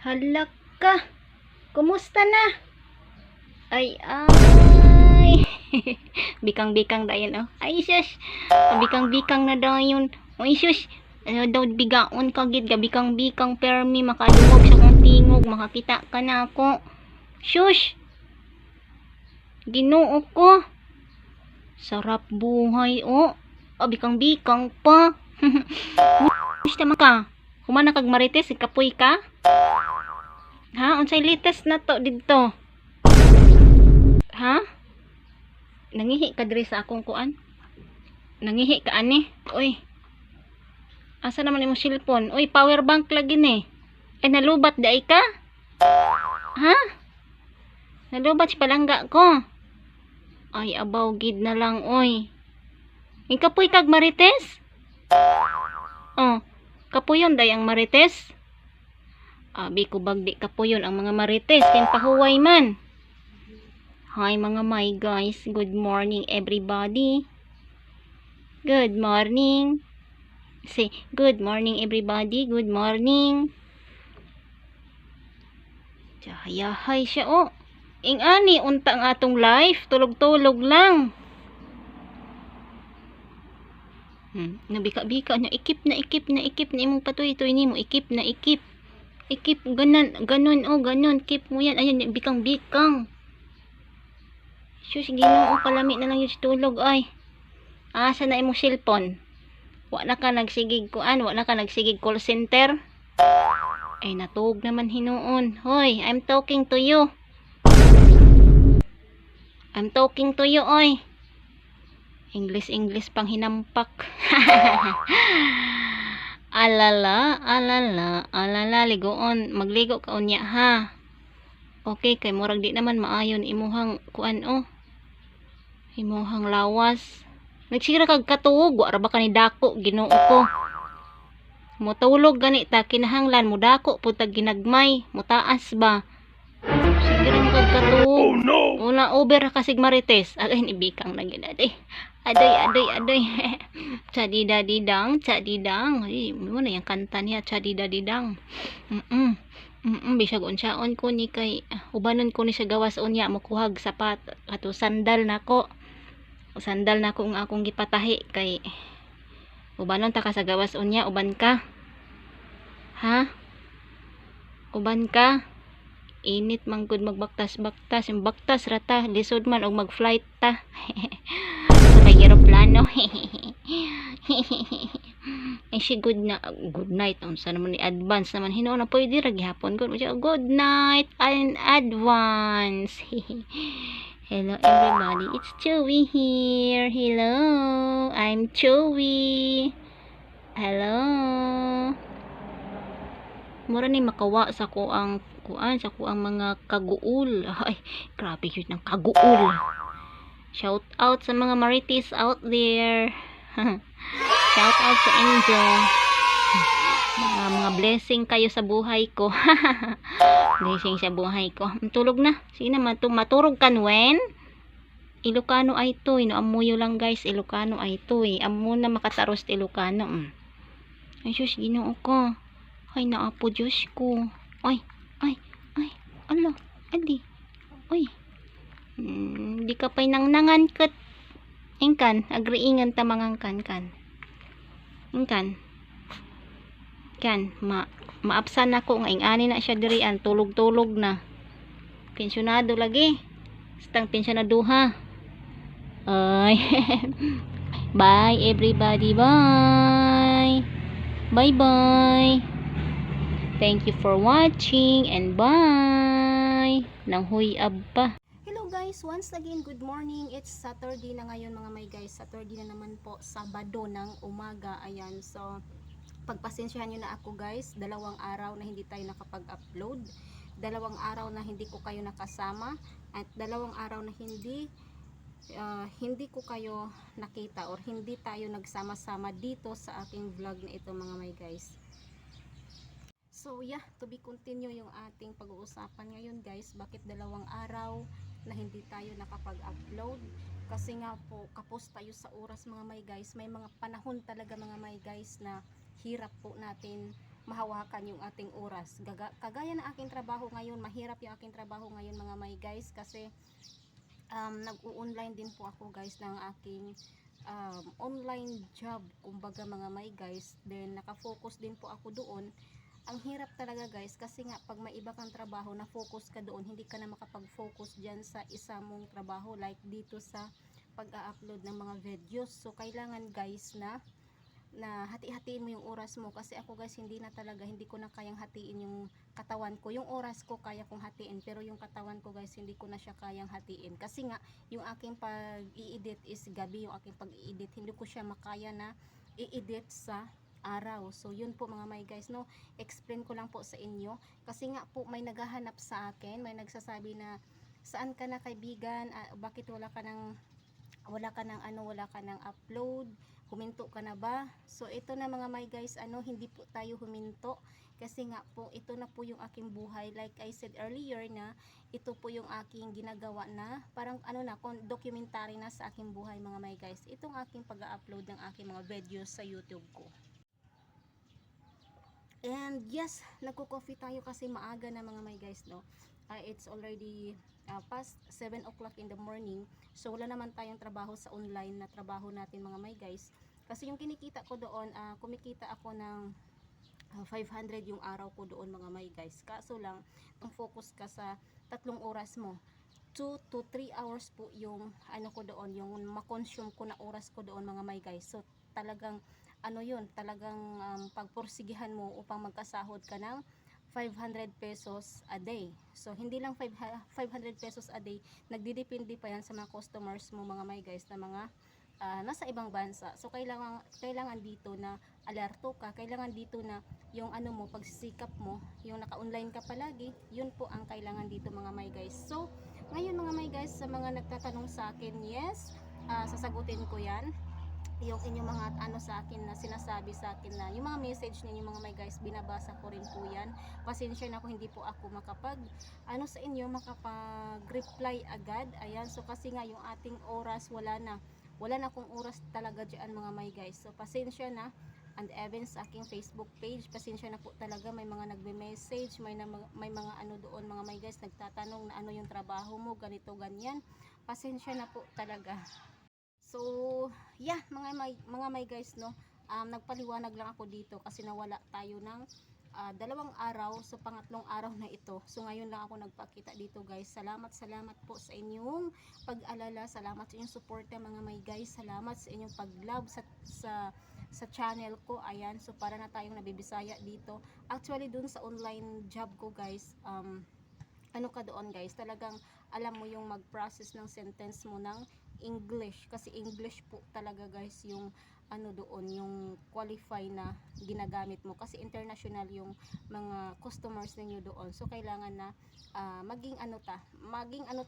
Hala ka. Kumusta na? Ay. Bikang-bikang dayon oh. Ay sus. Bikang-bikang na dayon. Ay sus. Ano daw bigaon ka gid ka bikang-bikang permi makadungog sa kong tingog makakita ka na ako. Sus. Ginoo ko. Sarap buhay oh. Bikang-bikang pa. Gusto man ka? Humana kag marites kapoy ka? Ha? Unsay latest na to didto? Ha? Nangihi ka diri sa akong kuan? Nangihi ka ani? Uy. Asa naman imong cellphone? Uy, power bank lagi ni. Nalubat dai ka? Ha? Nalubat si palangga ko. Ay, abaw gid na lang oy. Kapoy kag marites? Oh, kapuyon day ang marites? Abi ko bagdi kapuyon ang mga marites kin pahuway man. Hi mga my guys, good morning everybody. Good morning. Say, good morning everybody, good morning. Yahay siya oh. Ing ani unta ang atong life, tulog-tulog lang. Nabika-bika na ikip na imong patuy-tuy nimo, ikip na ikip. Ikip ganon oh, ganon kip mo yan. Ayan bikang-bikang. Sus, Ginoo kalami na lang yung tulog ay. Asa na imong cellphone? Wa na ka nagsigig kuan, wa na ka nagsigig call center. Ay natug naman hinuon. Hoy, I'm talking to you. I'm talking to you oy. English pang hinampak. alala ligoon, magligo ka unya ha. Okay kay murag di naman maayon imuhang kuan oh. Imuhang lawas. Nagsira kag katuog, wa ra ba kani dako Ginoo ko. Motulog gani ta kinahanglan mo dako pud tag ginagmay, motaas ba. Sige rin kag katuog. Oh no. Una over kasig marites. Agay ibikang na gid aday. Aday. Chadidadidang. Ay, mo na yung kanta niya, chadidadidang. Bisag unsaon ko ni kay ubanon ko ni sa gawas unya mokuhag sapat ato sandal nako ang akong gipatahi kay ubanon ta ka sa gawas unya uban ka ha uban ka init man gud magbaktas yung baktas rata lisod man og mag-flight ta sa kay eroplano. Ay si good night unsa naman ni advance naman hinuon na pwede ra gihapon good night in advance. Hello everybody, it's Chewy here. Hello, I'm Chewy. Hello. Mura ni makawa sa ko ang kuan sa ko ang mga kaguul. Ay, grabe yun ng kaguul. Shout out sa mga marites out there. Shout out sa inyo. Mga blessing kayo sa buhay ko. Blessing sa buhay ko. Tulog na. Sige na maturog kan wen. Ilocano ay toy no amuyo lang guys. Ilocano ay toy. Amo na makataros Ilocano. Ay sus Ginoo ko. Ay naapo Diyos ko. Ay. Ala. Adi. Oy. Di ka pa'y nangnangan kat. Ingkan. Agriingan ta mangangkan kan. Ingkan. Kan. Maapsan ako nga ingani na siya dirian. Tulog-tulog na. Pensyonado lagi. Stang pensyonaduha. Ay. Bye everybody. Bye. Bye. Thank you for watching and bye. Nang huyab pa. Hello guys, once again good morning. It's Saturday na ngayon mga may guys. Saturday na naman po, Sabado ng umaga. Ayan, so pagpasensyahan nyo na ako guys. 2 araw na hindi tayo nakapag-upload. 2 araw na hindi ko kayo nakasama. At 2 araw na hindi ko kayo nakita or hindi tayo nagsama-sama dito sa aking vlog na ito mga may guys. So yeah, to be continue yung ating pag-uusapan ngayon guys. Bakit 2 araw na hindi tayo nakapag-upload? Kasi nga po, kapos tayo sa oras mga may guys. May mga panahon talaga mga may guys na hirap po natin mahawakan yung ating oras. Kagaya ng aking trabaho ngayon, mahirap yung aking trabaho ngayon mga may guys, kasi nag-online din po ako guys ng aking online job, kumbaga mga may guys. Then nakafocus din po ako doon. Ang hirap talaga guys, kasi nga pag may iba kang trabaho na focus ka doon, hindi ka na makapag-focus dyan sa isa mong trabaho, like dito sa pag-upload ng mga videos. So kailangan guys na hati-hatiin mo yung oras mo, kasi ako guys hindi ko na kayang hatiin yung katawan ko. Yung oras ko kaya kong hatiin, pero yung katawan ko guys hindi ko na siya kayang hatiin, kasi nga yung aking pag-i-edit is gabi, yung aking pag-i-edit hindi ko siya makaya na i-edit sa araw. So yun po mga my guys, no, explain ko lang po sa inyo, kasi nga po may naghahanap sa akin, may nagsasabi na saan ka na kaibigan, bakit wala ka ng upload, huminto ka na ba? So ito na mga my guys, hindi po tayo huminto, kasi nga po ito na po yung aking buhay. Like I said earlier na ito po yung aking ginagawa na parang documentary na sa aking buhay mga my guys, itong aking pag-upload ng aking mga videos sa YouTube ko. And yes, nagko-coffee tayo kasi maaga na mga my guys, no. It's already past 7 o'clock in the morning. So wala naman tayong trabaho sa online na trabaho natin mga my guys. Kasi yung kinikita ko doon, kumikita ako ng 500 yung araw ko doon mga my guys. Kaso lang, ang focus ka sa 3 oras mo. 2 to 3 hours po yung ko doon, yung makonsume ko na oras ko doon mga my guys. So talagang talagang pagpursigihan mo upang magkasahod ka ng 500 pesos a day. So hindi lang 500 pesos a day, nagdidepende pa yan sa mga customers mo mga my guys, na mga nasa ibang bansa. So kailangan dito na alerto ka, kailangan dito na yung mo, pagsisikap mo, yung naka-online ka palagi, yun po ang kailangan dito mga my guys. So ngayon mga my guys, sa mga nagtatanong sa akin, yes, sasagutin ko yan, yung inyong mga sa akin na sinasabi sa akin, na yung mga message ninyo mga my guys, binabasa ko rin po yan. Pasensya na kung hindi po ako makapag sa inyo, makapag reply agad. Ayan, so kasi nga yung ating oras, wala na akong oras talaga dyan mga my guys. So pasensya na. And even sa aking Facebook page, pasensya na po talaga, may mga nagme-message, may mga doon mga my guys, nagtatanong na yung trabaho mo, ganito ganyan. Pasensya na po talaga. So yeah mga my guys, no, nagpaliwanag lang ako dito kasi nawala tayo ng 2 araw. So pangatlong araw na ito. So ngayon lang ako nagpakita dito guys. Salamat po sa inyong pag-alala, salamat sa inyong suporta mga my guys, salamat sa inyong pag-love sa channel ko. Ayan, so para na tayong nabibisaya dito. Actually dun sa online job ko guys, ka doon guys, talagang alam mo yung mag-process ng sentence mo ng English, kasi English po talaga guys yung doon, yung qualify na ginagamit mo, kasi international yung mga customers ninyo doon. So kailangan na maging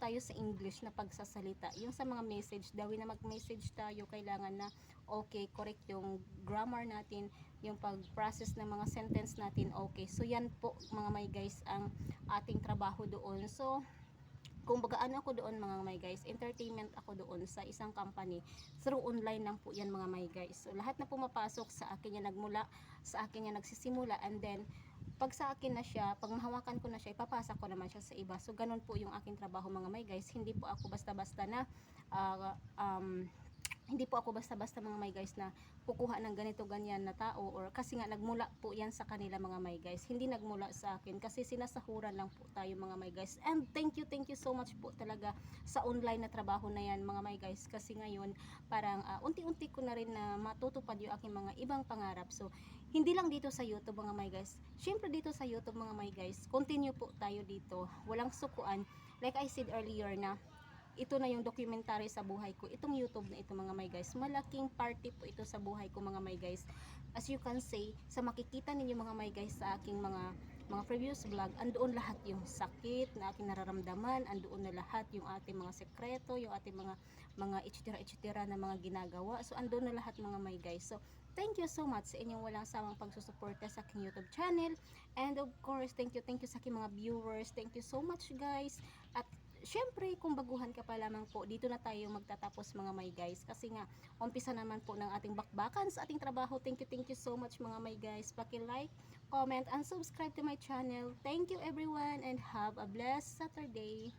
tayo sa English na pagsasalita. Yung sa mga message, dawin na mag-message tayo, kailangan na okay, correct yung grammar natin, yung pag-process ng mga sentence natin, okay. So yan po mga my guys ang ating trabaho doon. So kumbaga ako doon mga my guys, entertainment ako doon sa isang company, through online lang po yan mga my guys. So lahat na pumapasok sa akin yan, nagmula sa akin yan nagsisimula, and then pag sa akin na siya, pag mahawakan ko na siya, ipapasa ko naman siya sa iba. So ganun po yung aking trabaho mga my guys. Hindi po ako basta-basta na hindi po ako basta-basta mga my guys na kukuha ng ganito ganyan na tao, or kasi nga nagmula po yan sa kanila mga my guys, hindi nagmula sa akin, kasi sinasahuran lang po tayo mga my guys. And thank you so much po talaga sa online na trabaho na yan mga my guys, kasi ngayon parang unti-unti ko na rin na matutupad yung aking mga ibang pangarap. So hindi lang dito sa YouTube mga my guys, syempre dito sa YouTube mga my guys, continue po tayo dito, walang sukuan. Like I said earlier na ito na yung documentary sa buhay ko. Itong YouTube na ito mga my guys, malaking party po ito sa buhay ko mga my guys. As you can say, sa makikita ninyo mga my guys sa aking mga previous vlog, andoon lahat yung sakit na aking nararamdaman, andoon na lahat yung ating mga sekreto, yung ating mga etcetera na mga ginagawa. So andoon na lahat mga my guys. So thank you so much sa inyong walang sawang pagsusuporta sa aking YouTube channel. And of course, thank you sa aking mga viewers. Thank you so much guys. At syempre, kung baguhan ka pa lamang po, dito na tayo magtatapos mga my guys, kasi nga umpisa naman po ng ating bakbakan sa ating trabaho. Thank you so much mga my guys. Paki-like, comment, and subscribe to my channel. Thank you everyone and have a blessed Saturday.